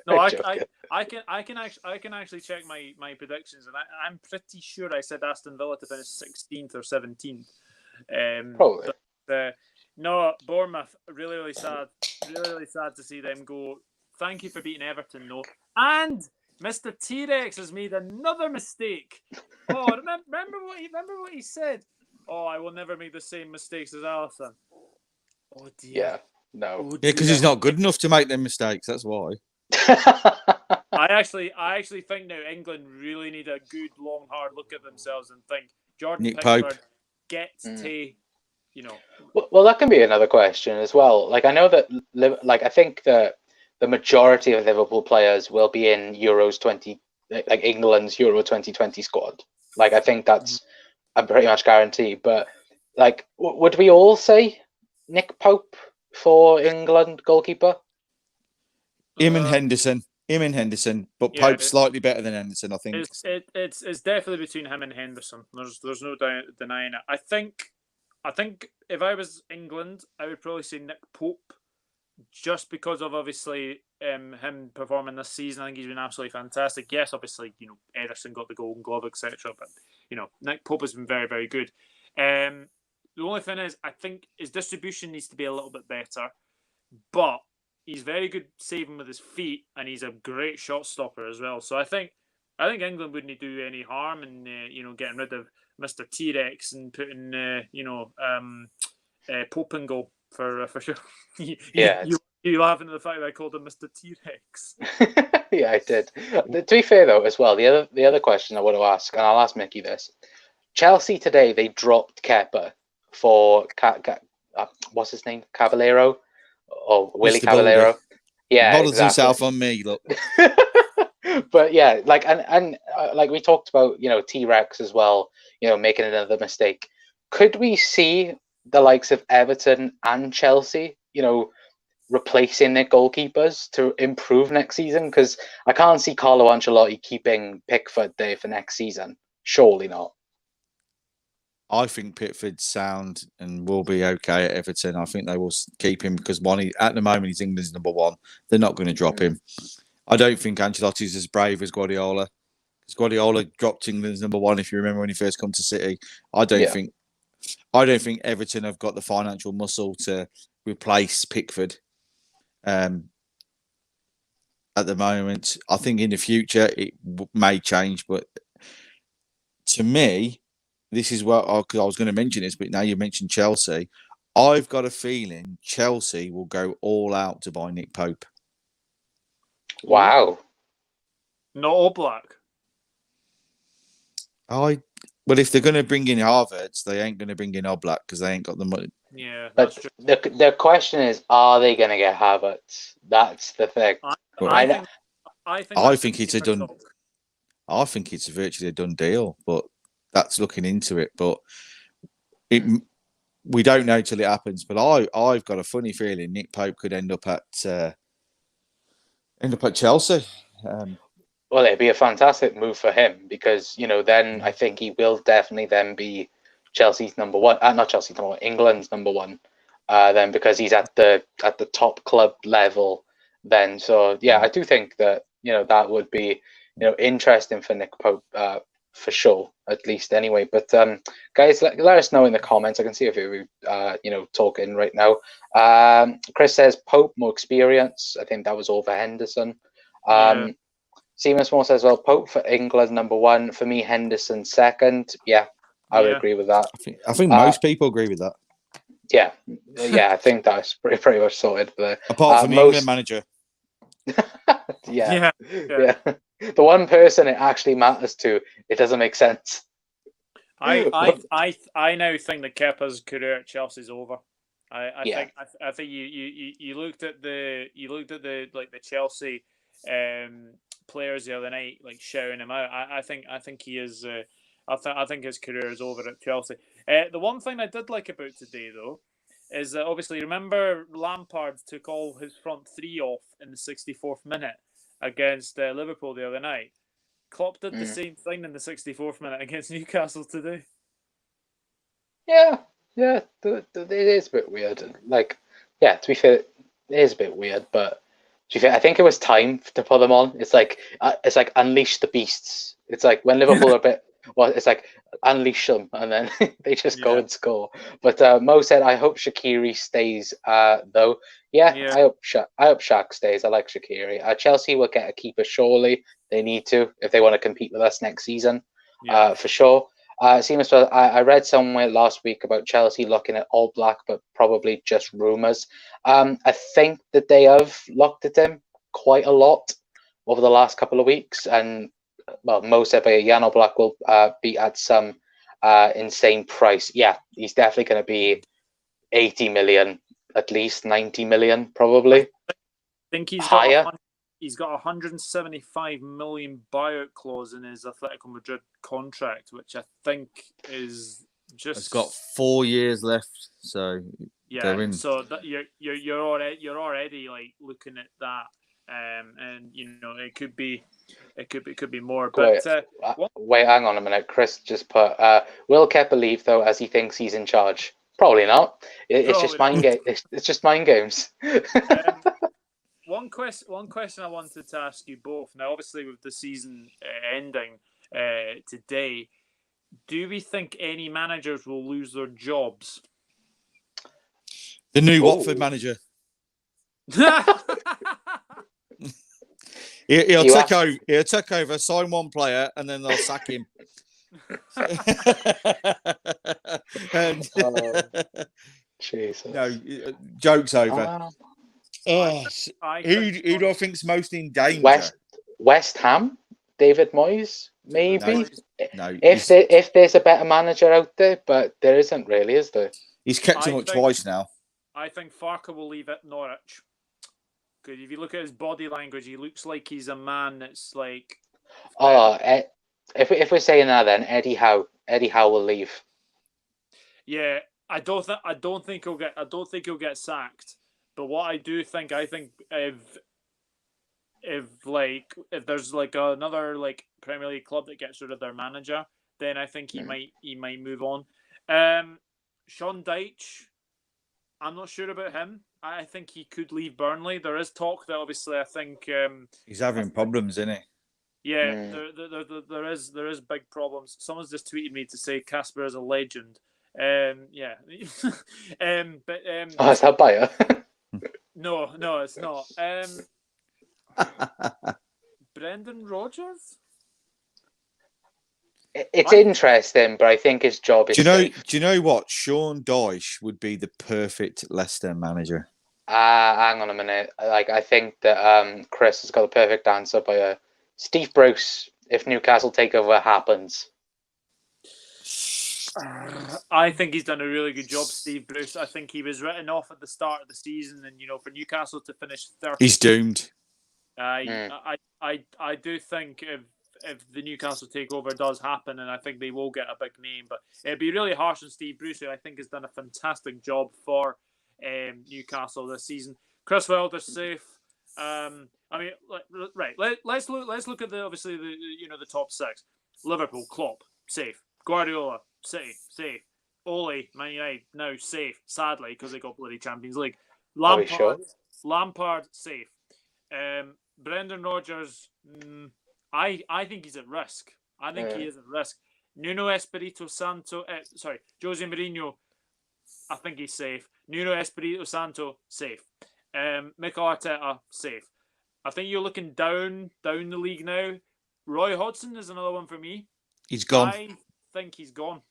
No, I can actually check my predictions, and I'm pretty sure I said Aston Villa to finish 16th or 17th. Probably. But, no, Bournemouth, really sad to see them go. Thank you for beating Everton, though. And Mr. T-Rex has made another mistake. Oh, remember what he said? Oh, I will never make the same mistakes as Alisson. Oh dear. Yeah. No. Oh, because he's not good enough to make them mistakes. That's why. I actually think now England really need a good, long, hard look at themselves and think Jordan Pickford gets to, Well, that can be another question as well. Like I know that, I think that the majority of Liverpool players will be in Euros 20, like England's Euro 2020 squad. Like I think that's a pretty much guarantee. But like, would we all say Nick Pope for England goalkeeper? Him and Henderson, but Pope's slightly better than Henderson, I think. It's definitely between him and Henderson. There's no denying it. I think if I was England, I would probably say Nick Pope, just because of obviously him performing this season. I think he's been absolutely fantastic. Yes, obviously, Ederson got the Golden Glove, etc. But Nick Pope has been very, very good. The only thing is, I think his distribution needs to be a little bit better, but he's very good saving with his feet, and he's a great shot stopper as well. So I think England wouldn't do any harm in getting rid of Mr. T-Rex and putting Pope in goal for sure. You laughing at the fact that I called him Mr. T-Rex? Yeah, I did. To be fair though, as well, the other question I want to ask, and I'll ask Mickey this: Chelsea today, they dropped Kepa for what's his name, Caballero, or Willie Mr. Baldy. Caballero. Yeah, Models exactly. himself on me. Look, But yeah, like and like we talked about, T-Rex as well, making another mistake. Could we see the likes of Everton and Chelsea, replacing their goalkeepers to improve next season? Because I can't see Carlo Ancelotti keeping Pickford there for next season. Surely not. I think Pickford's sound and will be okay at Everton. I think they will keep him because at the moment he's England's number one. They're not going to drop him. I don't think Ancelotti's as brave as Guardiola. Because Guardiola dropped England's number one. If you remember when he first come to City, I don't think Everton have got the financial muscle to replace Pickford. At the moment, I think in the future it may change, but to me, this is what I was going to mention this, but now you mentioned Chelsea. I've got a feeling Chelsea will go all out to buy Nick Pope. Wow. Not all black. Well, if they're going to bring in Harvards, they ain't going to bring in Oblak because they ain't got the money. Yeah, but the question is, are they going to get Havertz? That's the thing. I think it's a done. I think it's virtually a done deal, but that's looking into it. But we don't know till it happens. But I've got a funny feeling Nick Pope could end up at Chelsea. Well, it'd be a fantastic move for him because then I think he will definitely then be Chelsea's number one. Not Chelsea's number one, England's number one. Then because he's at the top club level. Then so yeah, I do think that that would be interesting for Nick Pope for sure, at least anyway. But guys, let us know in the comments. I can see if you talking right now. Chris says Pope more experience. I think that was over Henderson. Seaman Small says, well, Pope for England number one. For me, Henderson second. Yeah, I would agree with that. I think most people agree with that. Yeah, I think that's pretty much sorted there. Apart from the England manager. Yeah. The one person it actually matters to, it doesn't make sense. I now think that Kepa's career at Chelsea's over. I think you looked at the Chelsea players the other night, like shouting him out. I think he is. I think his career is over at Chelsea. The one thing I did like about today, though, is that obviously remember Lampard took all his front three off in the 64th minute against Liverpool the other night. Klopp did the same thing in the 64th minute against Newcastle today. Yeah, it is a bit weird. Like, yeah, to be fair, it is a bit weird, but to be fair, I think it was time to put them on. It's like unleash the beasts. It's like when Liverpool are a bit. Well, it's like unleash them, and then they just go and score. But Mo said, "I hope Shaqiri stays." Though, I hope Shaq stays. I like Shaqiri. Chelsea will get a keeper surely. They need to if they want to compete with us next season, for sure. Seems I read somewhere last week about Chelsea looking at All Black, but probably just rumours. I think that they have looked at him quite a lot over the last couple of weeks, and well, Mo said Jan Oblak will be at some insane price. Yeah, he's definitely going to be 80 million, at least 90 million, probably. I think he's higher. He's got a 175 million buyout clause in his Atletico Madrid contract, which I think is just. It's got 4 years left, so yeah. So that you're already like looking at that, and it could be more. But wait, hang on a minute. Chris just put, will Kepa leave though, as he thinks he's in charge? Probably not. It's just mind game. It's just mind games. One question I wanted to ask you both. Now, obviously, with the season ending today, do we think any managers will lose their jobs? The new Watford manager. He'll take over, sign one player, and then they'll sack him. Jesus. No, joke's over. Who do I think's most in danger? West Ham, David Moyes. Maybe No, if there's a better manager out there, but there isn't really, is there? he's kept him up twice now. I think Farke will leave at Norwich. Because if you look at his body language, he looks like he's a man that's like. If we're saying that, then Eddie Howe will leave. Yeah, I don't think he'll get sacked. But what I do think, if there's like another like Premier League club that gets rid of their manager, then I think he might move on. Sean Dyche, I'm not sure about him. I think he could leave Burnley. There is talk that obviously I think he's having problems, isn't he? Yeah, there is big problems. Someone's just tweeted me to say Casper is a legend. Yeah, but is that Bayer? No, it's not. Brendan Rodgers. It's interesting, but I think his job is. Do you know what? Sean Dyche would be the perfect Leicester manager. Hang on a minute. Like I think that Chris has got the perfect answer by Steve Bruce. If Newcastle takeover happens, I think he's done a really good job, Steve Bruce. I think he was written off at the start of the season, and for Newcastle to finish third, he's doomed. I do think if the Newcastle takeover does happen, and I think they will get a big name, but it'd be really harsh on Steve Bruce, who I think has done a fantastic job for Newcastle this season. Chris Wilder's safe. Let's look at the top six. Liverpool, Klopp, safe. Guardiola, City, safe. Ole, Man United, now safe. Sadly, because they got bloody Champions League. Lampard, safe. Brendan Rodgers, I think he's at risk. I think he is at risk. Nuno Espirito Santo, Jose Mourinho, I think he's safe. Nuno Espirito Santo, safe. Mikel Arteta, safe. I think you're looking down the league now. Roy Hodgson is another one for me. He's gone. I think he's gone.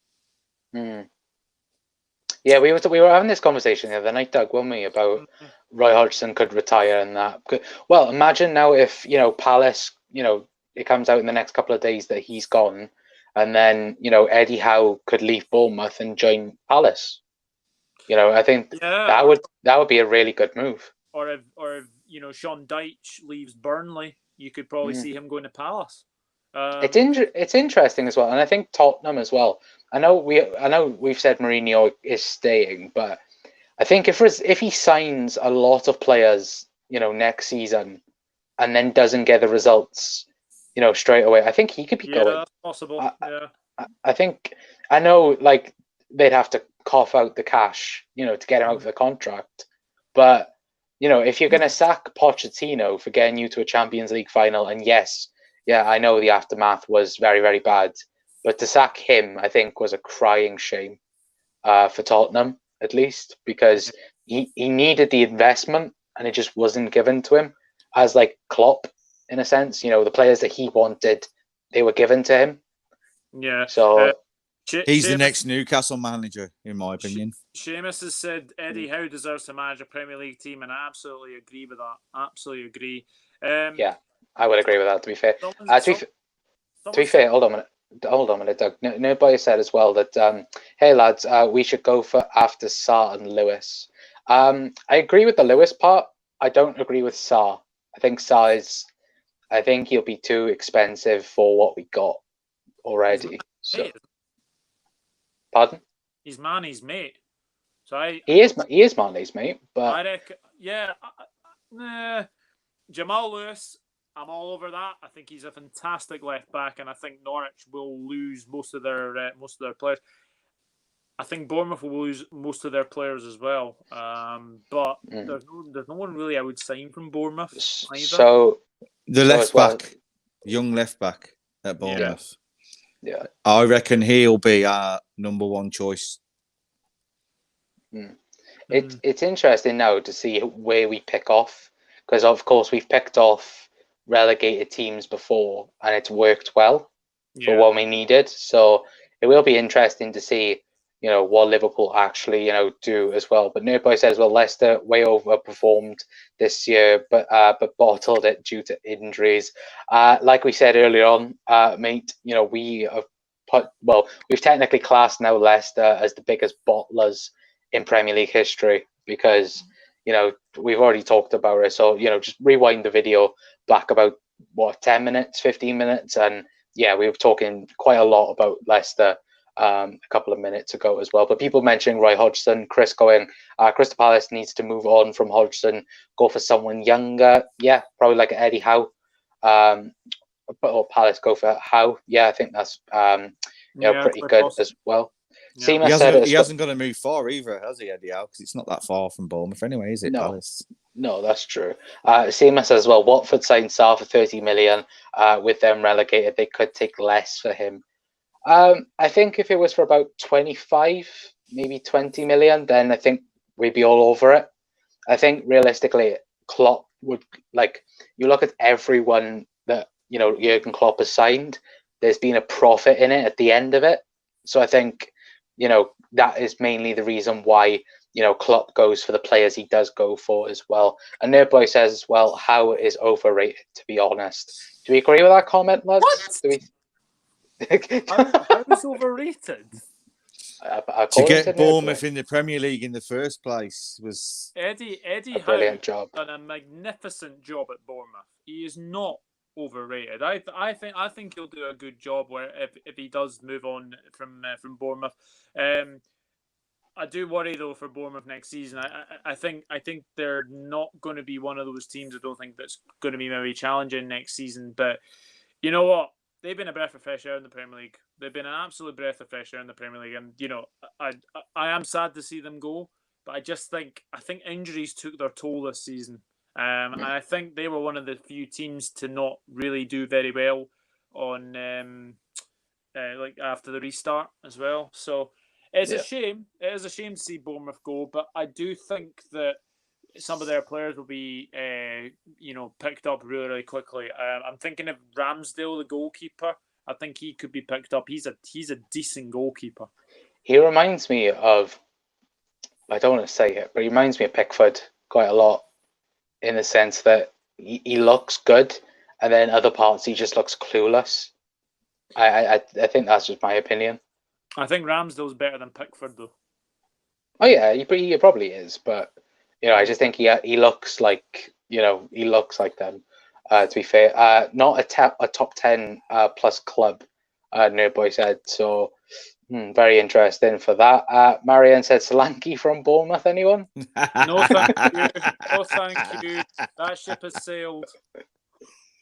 Yeah, we were having this conversation the other night, Doug, weren't we, about Roy Hodgson could retire and that. Well, imagine now if Palace, it comes out in the next couple of days that he's gone, and then Eddie Howe could leave Bournemouth and join Palace. I think that would be a really good move. Or if Sean Dyche leaves Burnley, you could probably see him going to Palace. It's interesting as well, and I think Tottenham as well. I know we've said Mourinho is staying, but I think if he signs a lot of players, next season, and then doesn't get the results, straight away, I think he could be going. Yeah, possible. I know, like they'd have to cough out the cash, to get him out of the contract, but if you're going to sack Pochettino for getting you to a Champions League final, and I know the aftermath was very, very bad, but to sack him, I think, was a crying shame for Tottenham, at least, because he needed the investment and it just wasn't given to him. As like Klopp, in a sense, the players that he wanted, they were given to him. Yeah. So Seamus, he's the next Newcastle manager, in my opinion. Seamus has said Eddie Howe deserves to manage a Premier League team, and I absolutely agree with that. Absolutely agree. Yeah, I would agree with that, to be fair. To be fair, hold on a minute, Doug. Nobody said as well that, hey lads, we should go for after Sarr and Lewis. I agree with the Lewis part. I don't agree with Sarr. I think he'll be too expensive for what we got already. So, pardon? He's Mane's mate. So he is Mane's mate, but I reckon, Jamal Lewis, I'm all over that. I think he's a fantastic left back, and I think Norwich will lose most of their players. I think Bournemouth will lose most of their players as well. But there's no one really I would sign from Bournemouth either. So the left back, young left back at Bournemouth. Yeah, I reckon he'll be our number one choice. It's interesting now to see where we pick off, because of course we've picked off relegated teams before and it's worked well for what we needed. So it will be interesting to see what Liverpool actually, do as well. But Nerdboy says, well, Leicester way overperformed this year, but bottled it due to injuries. Like we said earlier on, mate, we have we've technically classed now Leicester as the biggest bottlers in Premier League history because, we've already talked about it. So, just rewind the video back about, 10 minutes, 15 minutes. And yeah, we were talking quite a lot about Leicester a couple of minutes ago as well. But people mentioning Roy Hodgson, Chris going, Crystal Palace needs to move on from Hodgson, go for someone younger. Yeah, probably like Eddie Howe. Or Palace go for Howe. Yeah, I think that's pretty good possible as well. Yeah. He hasn't got to move far either, has he, Eddie Howe? Because it's not that far from Bournemouth anyway, is it, Palace? No, that's true. Seamus as well. Watford signed Sarr for 30 million. With them relegated, they could take less for him. I think if it was for about 25, maybe 20 million, then I think we'd be all over it. I think realistically, Klopp would, you look at everyone that, Jurgen Klopp has signed, there's been a profit in it at the end of it. So I think, that is mainly the reason why, Klopp goes for the players he does go for as well. And Nerdboy says as well, Howe is overrated, to be honest. Do we agree with that comment, lads? What? How is overrated? To get Bournemouth in the Premier League in the first place was Eddie brilliant Howe job. done a magnificent job at Bournemouth. He is not overrated. I think he'll do a good job where if he does move on from Bournemouth. I do worry though for Bournemouth next season. I think they're not going to be one of those teams. I don't think that's going to be maybe challenging next season. But you know what? They've been a breath of fresh air in the Premier League. They've been an absolute breath of fresh air in the Premier League. And I am sad to see them go. But I think injuries took their toll this season. And I think they were one of the few teams to not really do very well on after the restart as well. So it's a shame. It is a shame to see Bournemouth go, but I do think that some of their players will be picked up really, really quickly. I'm thinking of Ramsdale, the goalkeeper. I think he could be picked up. He's a decent goalkeeper. He reminds me of, I don't want to say it, but he reminds me of Pickford quite a lot in the sense that he looks good and then other parts he just looks clueless. I think that's just my opinion. I think Ramsdale's better than Pickford though. Oh yeah, he probably is, but I just think he looks like he looks like them. To be fair, not a top 10 plus club. Nerdboy said so. Very interesting for that. Marianne said Solanke from Bournemouth. Anyone? No, thank you. No, thank you. That ship has sailed.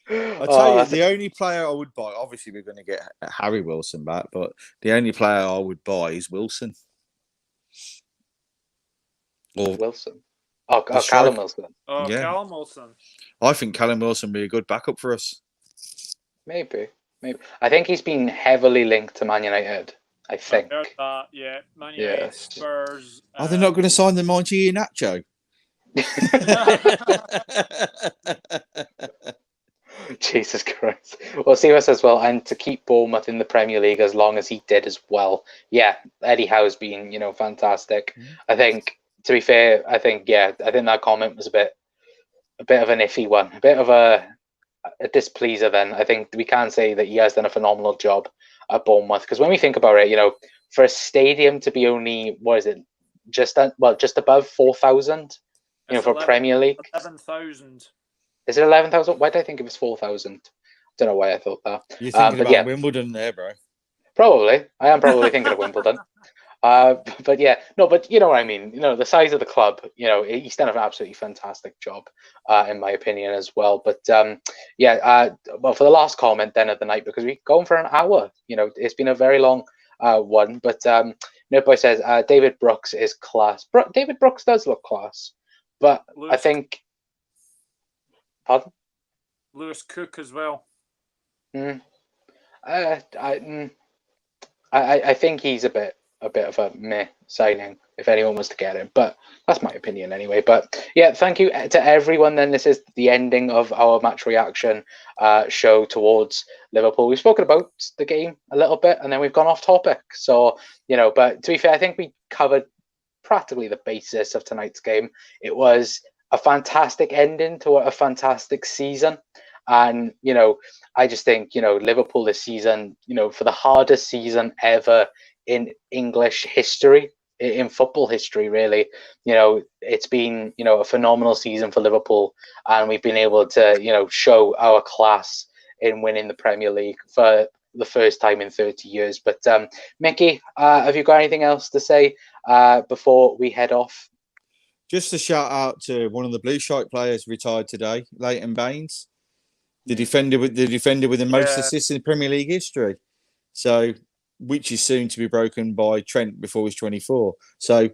I'll tell you, the only player I would buy, obviously we're going to get Harry Wilson back, but the only player I would buy is Wilson. Or Wilson. Callum Wilson. Yeah. Callum Wilson. I think Callum Wilson would be a good backup for us. Maybe. I think he's been heavily linked to Man United. I think. I heard that, yeah. Man United, Spurs. Are they not going to sign the Monty Nacho? Jesus Christ. Well, Siva says, well, and to keep Bournemouth in the Premier League as long as he did as well. Yeah, Eddie Howe's been, fantastic. I think, to be fair, I think that comment was a bit of an iffy one, a bit of a displeaser then. I think we can say that he has done a phenomenal job at Bournemouth, because when we think about it, for a stadium to be only, what is it, just above 4,000, for Premier League. 11,000. Is it 11,000? Why did I think it was 4,000? Don't know why I thought that. You're thinking about Wimbledon there, bro. Probably. I am probably thinking of Wimbledon. But yeah, no, but you know what I mean. The size of the club, he's done an absolutely fantastic job, in my opinion as well. But well, for the last comment then of the night, because we're going for an hour, it's been a very long one. But Nerdboy says David Brooks is class. David Brooks does look class, but I think. Pardon? Lewis Cook as well. I think he's a bit a bit of a meh signing if anyone was to get him, but that's my opinion anyway. But yeah, thank you to everyone. Then this is the ending of our match reaction show towards Liverpool. We've spoken about the game a little bit, and then we've gone off topic. So but to be fair, I think we covered practically the basis of tonight's game. It was a fantastic ending to a fantastic season. And, I just think, Liverpool this season, for the hardest season ever in English history, in football history, really, it's been, a phenomenal season for Liverpool. And we've been able to, show our class in winning the Premier League for the first time in 30 years. But Mickey, have you got anything else to say before we head off? Just a shout out to one of the Blue Stripe players retired today, Leighton Baines, the defender with the most assists in Premier League history. So, which is soon to be broken by Trent before he's 24. So,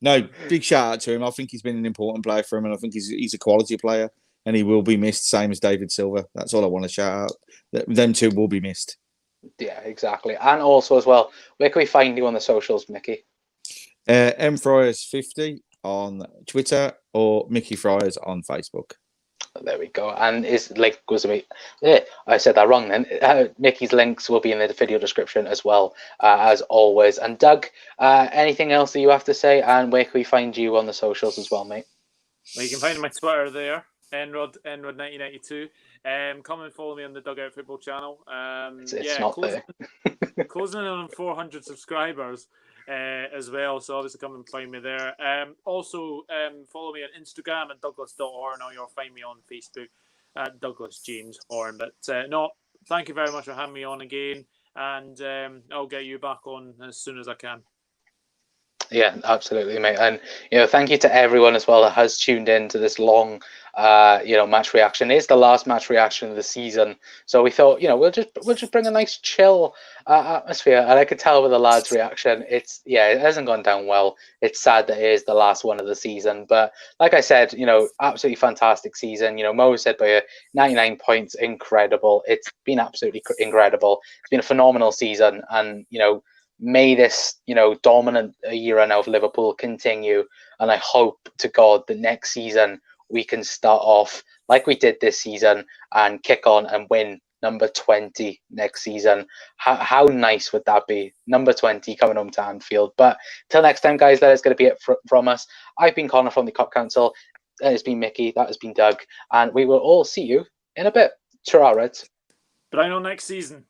no, big shout out to him. I think he's been an important player for him, and I think he's a quality player, and he will be missed, same as David Silva. That's all I want to shout out. Them two will be missed. Yeah, exactly. And also as well, where can we find you on the socials, Mickey? mfriars50 on Twitter or Mickey Friars on Facebook. There we go. And his link goes to me. I said that wrong then. Mickey's links will be in the video description as well, as always. And Doug, anything else that you have to say? And where can we find you on the socials as well, mate? Well, you can find my Twitter there, Enrod1992. Come and follow me on the Dugout Football channel. It's not there. Closing in on 400 subscribers as well, so obviously come and find me there. Also, follow me on Instagram at Douglas.Horn, or you'll find me on Facebook at Douglas James Horn. But thank you very much for having me on again, and I'll get you back on as soon as I can. Yeah, absolutely, mate. And thank you to everyone as well that has tuned in to this long match reaction. It's the last match reaction of the season, so we thought we'll just bring a nice chill atmosphere. And I could tell with the lads' reaction, it hasn't gone down well. It's sad that it is the last one of the season, but like I said, absolutely fantastic season. Mo said by 99 points, incredible. It's been absolutely incredible. It's been a phenomenal season, and may this, dominant era now of Liverpool continue. And I hope to God that next season we can start off like we did this season and kick on and win number 20 next season. How nice would that be? Number 20 coming home to Anfield. But till next time, guys, that is going to be it from us. I've been Connor from the Cop Council. That has been Mickey. That has been Doug. And we will all see you in a bit. Ta-ra, Reds. But I know next season.